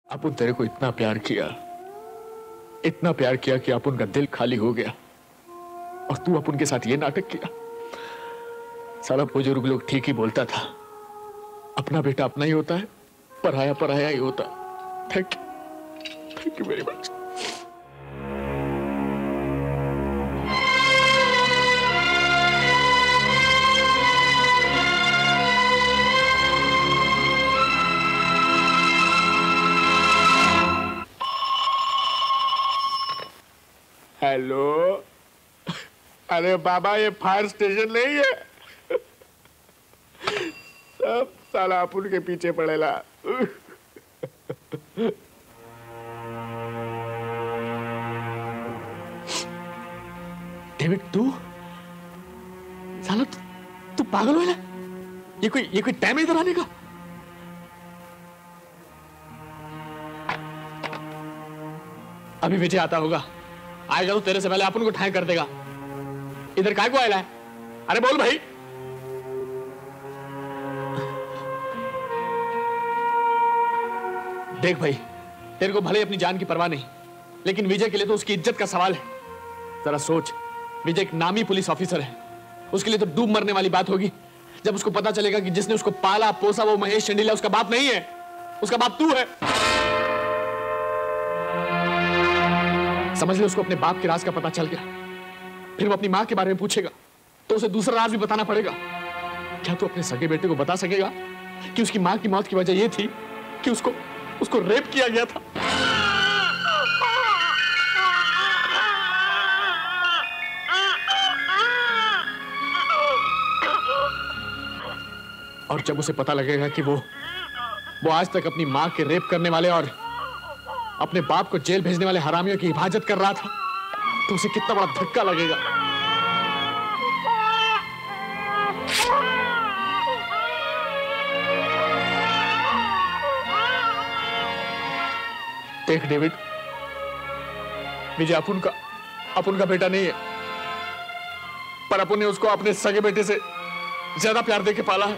अपुन तेरे को इतना प्यार किया कि अपुन का दिल खाली हो गया और तू अपुन के साथ ये नाटक किया। सारा बुजुर्ग लोग ठीक ही बोलता था, अपना बेटा अपना ही होता है, पराया पराया ही होता है। Thank you very much. Hello, अरे बाबा ये फायर स्टेशन नहीं है। सब साला अपुन के पीछे पड़ेला। डेविड तू साला तू पागल हो? ये कोई टाइम है इधर आने का? अभी विजय आता होगा, आएगा तो तेरे से पहले अपन को ठाए कर देगा। इधर काय को आया है? अरे बोल भाई। देख भाई, तेरे को भले अपनी जान की परवाह नहीं, लेकिन विजय के लिए तो उसकी इज्जत का सवाल है। जरा सोच, विजय एक नामी पुलिस ऑफिसर है, उसके लिए तो डूब मरने वाली बात होगी जब उसको पता चलेगा कि जिसने उसको पाला पोसा वो महेश चंडीला उसका बाप नहीं है, उसका बाप तू है। समझ ले, उसको अपने बाप के राज का पता चल गया, फिर वो अपनी मां के बारे में पूछेगा तो उसे दूसरा राज भी बताना पड़ेगा। क्या तू अपने सगे बेटे को बता सकेगा कि उसकी मां की मौत की वजह यह थी कि उसको रेप किया गया था? और जब उसे पता लगेगा कि वो आज तक अपनी मां के रेप करने वाले और अपने बाप को जेल भेजने वाले हरामियों की हिफाजत कर रहा था, तो उसे कितना बड़ा धक्का लगेगा। देख डेविड, विजय अपुन का बेटा नहीं है, पर अपुन ने उसको अपने सगे बेटे से ज्यादा प्यार देके पाला है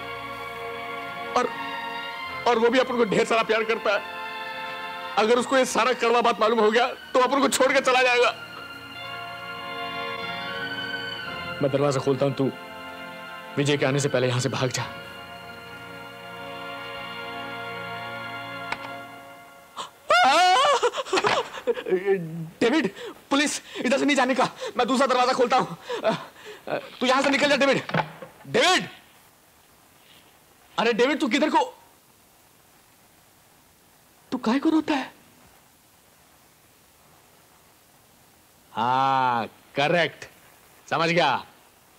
और वो भी अपुन को ढेर सारा प्यार करता है। अगर उसको ये सारा कड़वा बात मालूम हो गया तो अपुन को छोड़ के चला जाएगा। मैं दरवाजा खोलता हूं, तू विजय के आने से पहले यहां से भाग जा। डेविड, पुलिस इधर से नहीं जाने का, मैं दूसरा दरवाजा खोलता हूं। तू यहां से निकल जा डेविड। डेविड, अरे डेविड, तू किधर को? तू काहे को रोता है? हाँ करेक्ट, समझ गया।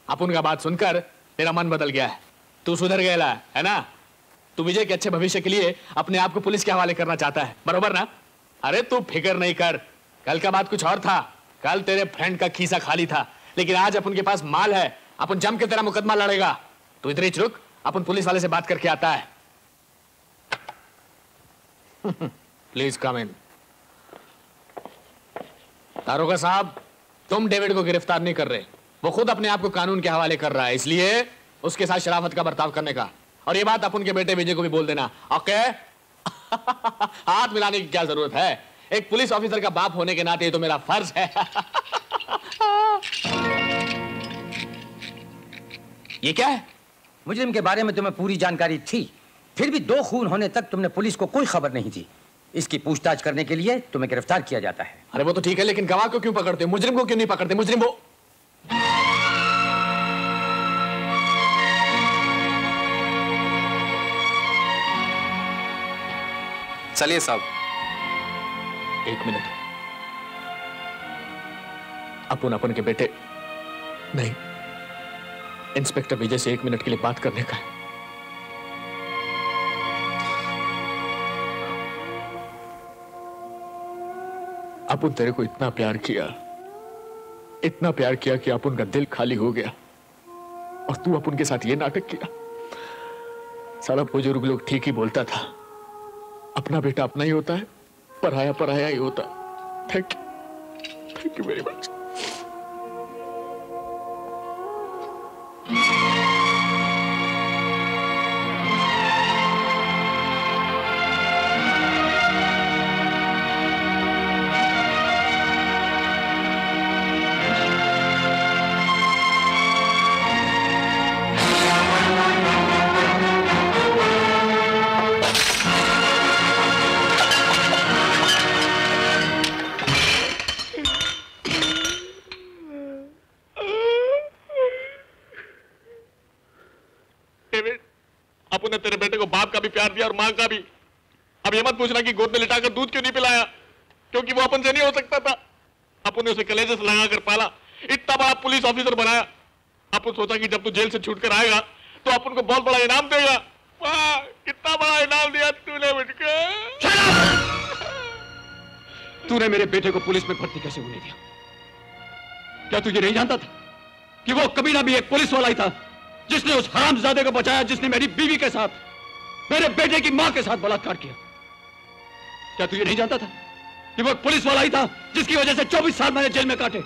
अपुन का बात सुनकर तेरा मन बदल गया है, तू सुधर गया है ना? तू विजय के अच्छे भविष्य के लिए अपने आप को पुलिस के हवाले करना चाहता है, बरोबर ना? अरे तू फिक्र नहीं कर, कल का बात कुछ और था। कल तेरे फ्रेंड का खीसा खाली था, लेकिन आज अपन के पास माल है, अपन जम के तेरा मुकदमा लड़ेगा। तू इधर ही रुक, अपन पुलिस वाले से बात करके आता है। प्लीज कम इन। दारोगा साहब, तुम डेविड को गिरफ्तार नहीं कर रहे, वो खुद अपने आप को कानून के हवाले कर रहा है, इसलिए उसके साथ शराफत का बर्ताव करने का। और ये बात अपन के बेटे विजय को भी बोल देना, ओके? हाथ मिलाने की क्या जरूरत है? एक पुलिस ऑफिसर का बाप होने के नाते ये तो मेरा फर्ज है। ये क्या है? मुजरिम के बारे में तुम्हें पूरी जानकारी थी, फिर भी 2 खून होने तक तुमने पुलिस को कोई खबर नहीं दी। इसकी पूछताछ करने के लिए तुम्हें गिरफ्तार किया जाता है। अरे वो तो ठीक है, लेकिन गवाह को क्यों पकड़ते, मुजरिम को क्यों नहीं पकड़ते? मुजरिम वो चलिए साहब। 1 मिनट, अपन के बेटे नहीं, इंस्पेक्टर विजय से 1 मिनट के लिए बात करने का है। अपुन तेरे को इतना प्यार किया कि अपुन का दिल खाली हो गया और तू अपुन के साथ ये नाटक किया। सारा बुजुर्ग लोग ठीक ही बोलता था, अपना बेटा अपना ही होता है, पराया पराया ही होता है। Thank you very much. बाप का भी प्यार दिया और माँ का भी। अब ये मत पूछना कि गोद में लिटाकर दूध क्यों नहीं पिलाया, क्योंकि वो अपन से नहीं हो सकता था। अपन ने उसे कलेजे से लगाकर पाला, इतना बड़ा पुलिस ऑफिसर बनाया। अपन सोचा कि जब तू जेल से छूटकर आएगा तो अपन को बहुत बड़ा इनाम देगा। वाह, कितना बड़ा इनाम दिया तूने मुझको। तूने मेरे बेटे को पुलिस में भर्ती कैसे होने दिया? क्या तू ये नहीं जानता था कि वो कमीना भी एक पुलिस वाला ही था, जिसने उस हरामजादे को बचाया, जिसने मेरी बीवी के साथ, मेरे बेटे की मां के साथ बलात्कार किया? क्या तू ये नहीं जानता था कि वो एक पुलिस वाला ही था, जिसकी वजह से 24 साल मैंने जेल में काटे?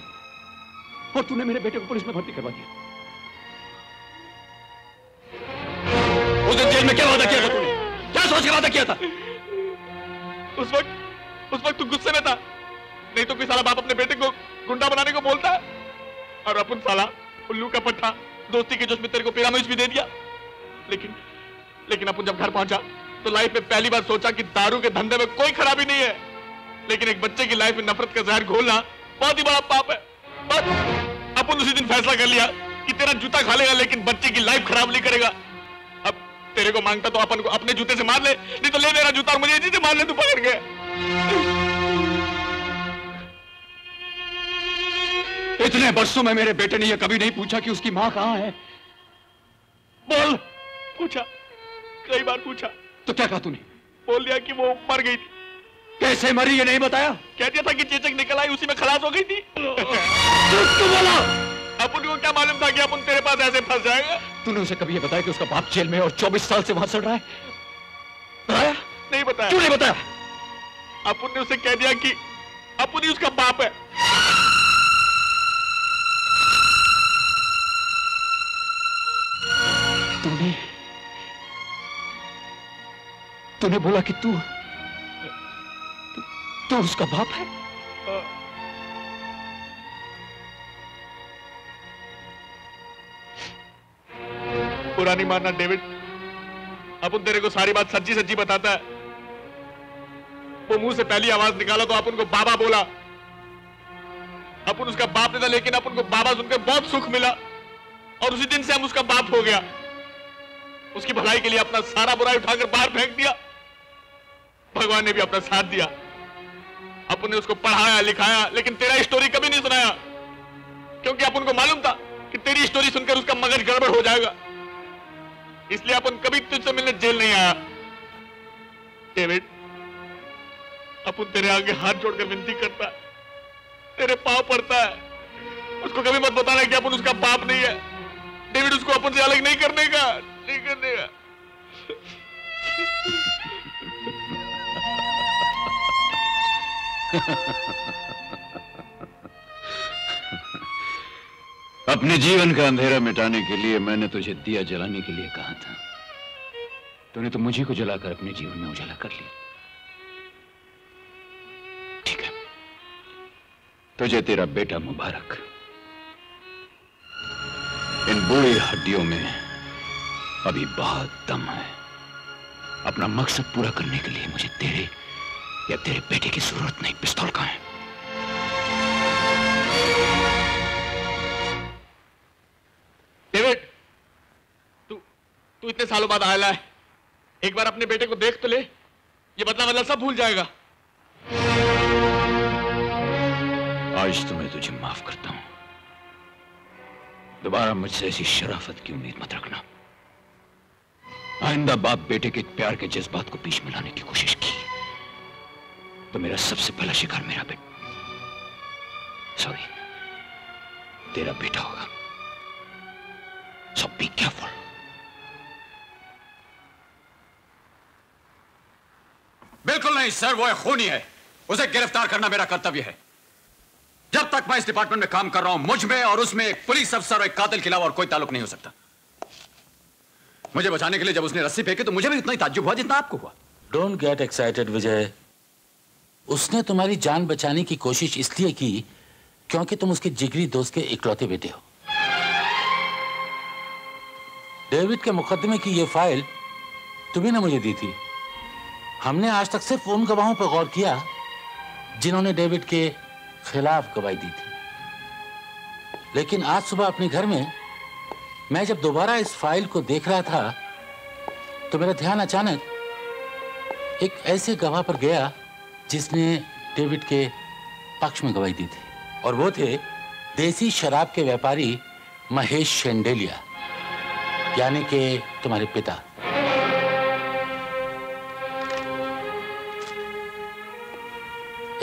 और तूने मेरे बेटे को पुलिस में भर्ती करवा दिया। उस दिन जेल में क्या वादा किया था तूने? क्या सोच के वादा किया था? उस वक्त तू गुस्से में था, नहीं तो कोई साला बाप अपने बेटे को गुंडा बनाने को बोलता है। और अपन साला उल्लू का पट्टा दोस्ती के जोश में तेरे को पिरामिड भी दे दिया। लेकिन अपन जब घर पहुंचा तो लाइफ में पहली बार सोचा कि दारू के धंधे में कोई खराबी नहीं है, लेकिन एक बच्चे की लाइफ में नफरत का जहर घोलना बहुत ही बड़ा पाप है। बस अपन उसी दिन फैसला कर लिया कि तेरा जूता खा लेगा लेकिन बच्चे की लाइफ खराब नहीं करेगा। अब तेरे को मांगता तो अपन को अपने जूते से मार ले, नहीं तो ले मेरा जूता और मुझे इसी से मार ले। तू पकड़ गया। इतने वर्षों में मेरे बेटे ने यह कभी नहीं पूछा कि उसकी मां कहां है? बोल। पूछा, कई बार पूछा। तो क्या कहा तूने? बोल दिया कि वो मर गई थी। कैसे मरी ये नहीं बताया? कह दिया था कि चेचक निकल आई, उसी में खलास हो गई थी। तो बोला। अपन को क्या मालूम था कि अपन तेरे पास ऐसे फंस जाएगा। तूने उसे कभी ये बताया कि उसका बाप जेल में और 24 साल से वहां सड़ रहा है? बताया? नहीं बताया। क्यों नहीं बताया? अपन ने उसे कह दिया कि अपन ही उसका बाप है। तूने बोला कि तू उसका बाप है? पुरानी मानना डेविड, अपन तेरे को सारी बात सच्ची सच्ची बताता है। वो मुंह से पहली आवाज निकाला तो अपन को बाबा बोला। अपन उसका बाप नहीं था, लेकिन अपन को बाबा सुनकर बहुत सुख मिला और उसी दिन से हम उसका बाप हो गया। उसकी भलाई के लिए अपना सारा बुराई उठाकर बाहर फेंक दिया। भगवान ने भी अपना साथ दिया। अपन ने उसको पढ़ाया लिखाया, लेकिन तेरा स्टोरी कभी नहीं सुनाया, क्योंकि अपन को मालूम था कि तेरी स्टोरी सुनकर उसका मगज गड़बड़ हो जाएगा। इसलिए अपन कभी तुझसे मिलने जेल नहीं आया। डेविड, अपन तेरे आगे हाथ जोड़कर विनती करता है, तेरे पांव पड़ता है। उसको कभी मत बताना कि अपन उसका बाप नहीं है। डेविड, उसको अपन से अलग नहीं करने का, नहीं करने का। अपने जीवन का अंधेरा मिटाने के लिए मैंने तुझे दिया जलाने के लिए कहा था। तूने तो मुझे को जलाकर अपने जीवन में उजाला कर लिया। ठीक है, तुझे तेरा बेटा मुबारक। इन बूढ़ी हड्डियों में अभी बहुत दम है। अपना मकसद पूरा करने के लिए मुझे तेरे या तेरे बेटे की जरूरत नहीं। पिस्तौल कहां है? डेविड, तू इतने सालों बाद आया है, एक बार अपने बेटे को देख तो ले। ये बदला सब भूल जाएगा। आज तो मैं तुझे माफ करता हूं। दोबारा मुझसे ऐसी शराफत की उम्मीद मत रखना। आइंदा बाप बेटे के प्यार के जज्बात को बीच में लाने की कोशिश की तो मेरा सबसे पहला शिकार मेरा तेरा बेटा होगा। So be careful. बिल्कुल नहीं सर, वो एक खूनी है। उसे गिरफ्तार करना मेरा कर्तव्य है। जब तक मैं इस डिपार्टमेंट में काम कर रहा हूं, मुझ में और उसमें एक पुलिस अफसर और एक कातिल के अलावा और कोई ताल्लुक नहीं हो सकता। मुझे बचाने के लिए जब उसने रस्सी फेंकी तो मुझे भी इतना ही ताज्जुब हुआ जितना आपको हुआ। डोंट गेट एक्साइटेड विजय। उसने तुम्हारी जान बचाने की कोशिश इसलिए की क्योंकि तुम उसके जिगरी दोस्त के इकलौते बेटे हो। डेविड के मुकदमे की यह फाइल तुम्ही ने मुझे दी थी। हमने आज तक सिर्फ उन गवाहों पर गौर किया जिन्होंने डेविड के खिलाफ गवाही दी थी, लेकिन आज सुबह अपने घर में मैं जब दोबारा इस फाइल को देख रहा था तो मेरा ध्यान अचानक एक ऐसे गवाह पर गया जिसने डेविड के पक्ष में गवाही दी थी, और वो थे देसी शराब के व्यापारी महेश शेंडेलिया, यानी कि तुम्हारे पिता।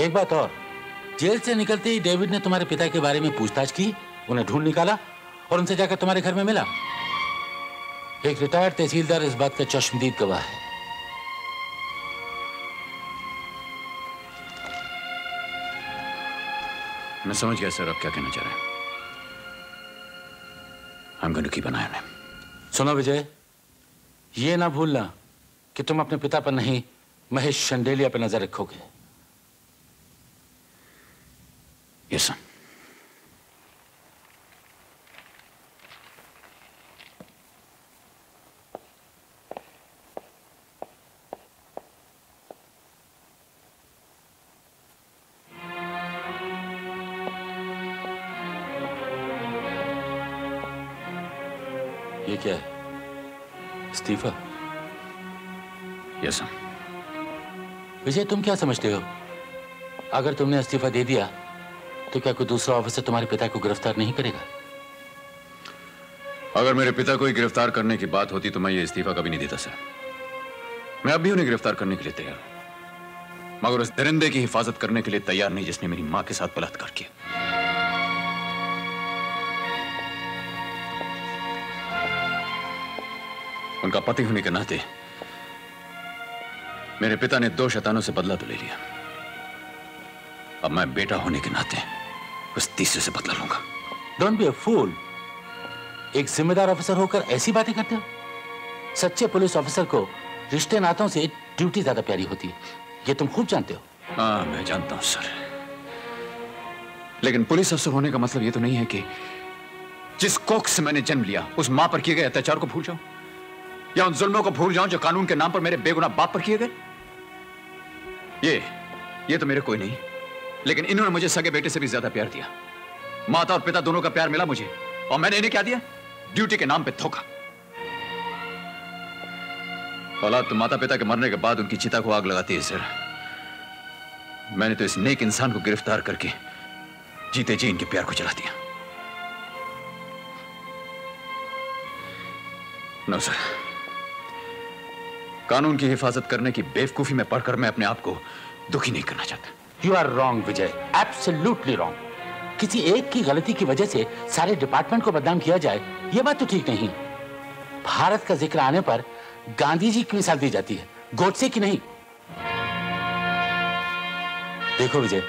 एक बात और, जेल से निकलते ही डेविड ने तुम्हारे पिता के बारे में पूछताछ की, उन्हें ढूंढ निकाला और उनसे जाकर तुम्हारे घर में मिला। एक रिटायर्ड तहसीलदार इस बात का चश्मदीद गवाह है। मैं समझ गया सर, आप क्या कहना चाह रहे हैं। I'm going to keep an eye on him. सुनो विजय, ये ना भूलना कि तुम अपने पिता पर नहीं, महेश शेंडेलिया पर नजर रखोगे। Yes, sir. ये क्या है? इस्तीफा? Yes, sir. विजय, तुम क्या समझते हो? अगर तुमने इस्तीफा दे दिया तो क्या कोई दूसरा ऑफिसर तुम्हारे पिता को गिरफ्तार नहीं करेगा? अगर मेरे पिता को ही गिरफ्तार करने की बात होती तो मैं ये इस्तीफा कभी नहीं देता सर। मैं अब भी उन्हें गिरफ्तार करने के लिए तैयार हूं, मगर उस दरिंदे की हिफाजत करने के लिए तैयार नहीं जिसने मेरी मां के साथ बलात्कार किया। उनका पति होने के नाते मेरे पिता ने 2 शैतानों से बदला तो ले लिया, अब मैं बेटा होने के नाते उस तीसरे से बदला लूंगा। डोंट बी अ फूल। एक जिम्मेदार ऑफिसर होकर ऐसी बातें करते हो? सच्चे पुलिस ऑफिसर को रिश्ते नातों से ड्यूटी ज्यादा प्यारी होती है, ये तुम खूब जानते हो। हाँ, मैं जानता हूं सर, लेकिन पुलिस अफसर होने का मतलब ये तो नहीं है कि जिस कोख से मैंने जन्म लिया उस मां पर किए गए अत्याचार को भूल जाऊं, या उन जुल्मों को भूल जाऊं जो कानून के नाम पर मेरे बेगुनाह बाप पर किए गए। ये तो मेरे कोई नहीं, लेकिन इन्होंने मुझे सगे बेटे से भी ज्यादा प्यार दिया। माता और पिता दोनों का प्यार मिला मुझे, और मैंने इन्हें क्या दिया? ड्यूटी के नाम पे धोखा। औलाद तो माता पिता के मरने के बाद उनकी चिता को आग लगाती है सर। मैंने तो इस नेक इंसान को गिरफ्तार करके जीते जी इनके प्यार को जला दिया। नो सर, कानून की हिफाजत करने की बेवकूफी में पढ़कर मैं अपने आप को दुखी नहीं करना चाहता। You are wrong Vijay, absolutely wrong. किसी एक की गलती की वजह से सारे डिपार्टमेंट को बदनाम किया जाए, यह बात तो ठीक नहीं। भारत का जिक्र आने पर गांधी जी की मिसाल दी जाती है, गोडसे की नहीं। देखो विजय,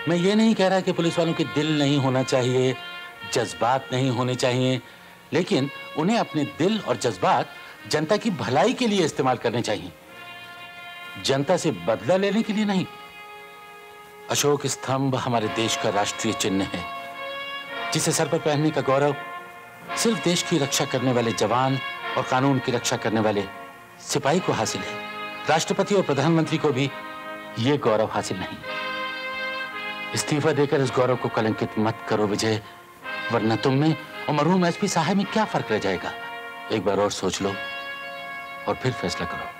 मैं ये नहीं कह रहा कि पुलिस वालों के दिल नहीं होना चाहिए, जज्बात नहीं होने चाहिए, लेकिन उन्हें अपने दिल और जज्बात जनता की भलाई के लिए इस्तेमाल करने चाहिए, जनता से बदला लेने के लिए नहीं। अशोक स्तंभ हमारे देश का राष्ट्रीय चिन्ह है, जिसे सर पर पहनने का गौरव सिर्फ देश की रक्षा करने वाले जवान और कानून की रक्षा करने वाले सिपाही को हासिल है। राष्ट्रपति और प्रधानमंत्री को भी यह गौरव हासिल नहीं। इस्तीफा देकर इस गौरव को कलंकित मत करो विजय, वरना तुम में और मरहूम एसपी साहब में क्या फर्क रह जाएगा। एक बार और सोच लो और फिर फैसला करो।